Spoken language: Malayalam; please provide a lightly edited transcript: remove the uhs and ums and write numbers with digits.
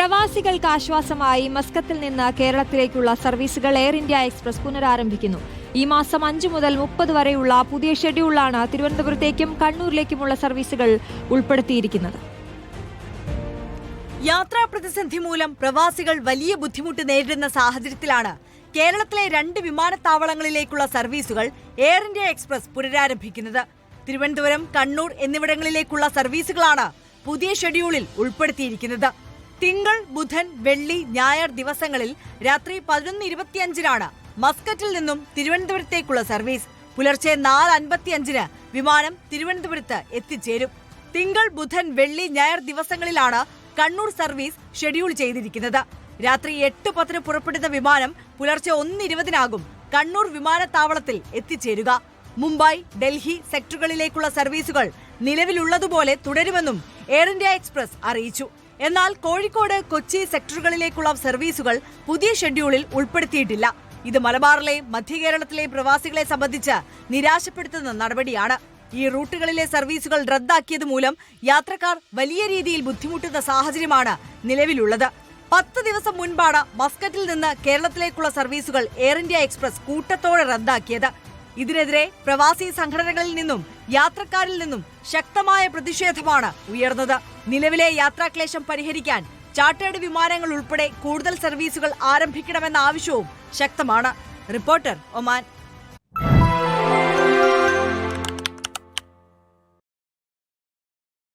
പ്രവാസികൾക്ക് ആശ്വാസമായി മസ്കത്തിൽ നിന്ന് കേരളത്തിലേക്കുള്ള സർവീസുകൾ എയർ ഇന്ത്യ എക്സ്പ്രസ് പുനരാരംഭിക്കുന്നു. ഈ മാസം 5 മുതൽ 30 വരെയുള്ള പുതിയ ഷെഡ്യൂളാണ് തിരുവനന്തപുരത്തേക്കും കണ്ണൂരിലേക്കുമുള്ള സർവീസുകൾ ഉൾപ്പെടുത്തിയിരിക്കുന്നത്. യാത്രാ പ്രതിസന്ധി മൂലം പ്രവാസികൾ വലിയ ബുദ്ധിമുട്ട് നേരിടുന്ന സാഹചര്യത്തിലാണ് കേരളത്തിലെ 2 വിമാനത്താവളങ്ങളിലേക്കുള്ള സർവീസുകൾ എയർ ഇന്ത്യ എക്സ്പ്രസ് പുനരാരംഭിക്കുന്നത്. തിരുവനന്തപുരം, കണ്ണൂർ എന്നിവിടങ്ങളിലേക്കുള്ള സർവീസുകളാണ് പുതിയ ഷെഡ്യൂളിൽ ഉൾപ്പെടുത്തിയിരിക്കുന്നത്. തിങ്കൾ, ബുധൻ, വെള്ളി, ഞായർ ദിവസങ്ങളിൽ രാത്രി 11:25 മസ്കറ്റിൽ നിന്നും തിരുവനന്തപുരത്തേക്കുള്ള സർവീസ്. പുലർച്ചെ 4:55 വിമാനം തിരുവനന്തപുരത്ത് എത്തിച്ചേരും. തിങ്കൾ, ബുധൻ, വെള്ളി, ഞായർ ദിവസങ്ങളിലാണ് കണ്ണൂർ സർവീസ് ഷെഡ്യൂൾ ചെയ്തിരിക്കുന്നത്. രാത്രി 8:10 പുറപ്പെടുന്ന വിമാനം പുലർച്ചെ 1:20 കണ്ണൂർ വിമാനത്താവളത്തിൽ എത്തിച്ചേരുക. മുംബൈ, ഡൽഹി സെക്ടറുകളിലേക്കുള്ള സർവീസുകൾ നിലവിലുള്ളതുപോലെ തുടരുമെന്നും എയർ ഇന്ത്യ എക്സ്പ്രസ് അറിയിച്ചു. എന്നാൽ കോഴിക്കോട്, കൊച്ചി സെക്ടറുകളിലേക്കുള്ള സർവീസുകൾ പുതിയ ഷെഡ്യൂളിൽ ഉൾപ്പെടുത്തിയിട്ടില്ല. ഇത് മലബാറിലെ മധ്യകേരളത്തിലെ പ്രവാസികളെ സംബന്ധിച്ച് നിരാശപ്പെടുത്തുന്ന നടപടിയാണ്. ഈ റൂട്ടുകളിലെ സർവീസുകൾ റദ്ദാക്കിയത് മൂലം യാത്രക്കാർ വലിയ രീതിയിൽ ബുദ്ധിമുട്ടുന്ന സാഹചര്യമാണ് നിലവിലുള്ളത്. 10 ദിവസം മുൻപാണ് മസ്കറ്റിൽ നിന്ന് കേരളത്തിലേക്കുള്ള സർവീസുകൾ എയർ ഇന്ത്യ എക്സ്പ്രസ് കൂട്ടത്തോടെ റദ്ദാക്കിയത്. ഇതിനെതിരെ പ്രവാസി സംഘടനകളിൽ നിന്നും യാത്രക്കാരിൽ നിന്നും ശക്തമായ പ്രതിഷേധമാണ് ഉയർന്നത്. നിലവിലെ യാത്രാക്ലേശം പരിഹരിക്കാൻ ചാർട്ടേഡ് വിമാനങ്ങൾ ഉൾപ്പെടെ കൂടുതൽ സർവീസുകൾ ആരംഭിക്കണമെന്ന ആവശ്യവും ശക്തമാണ്. Reporter, Oman.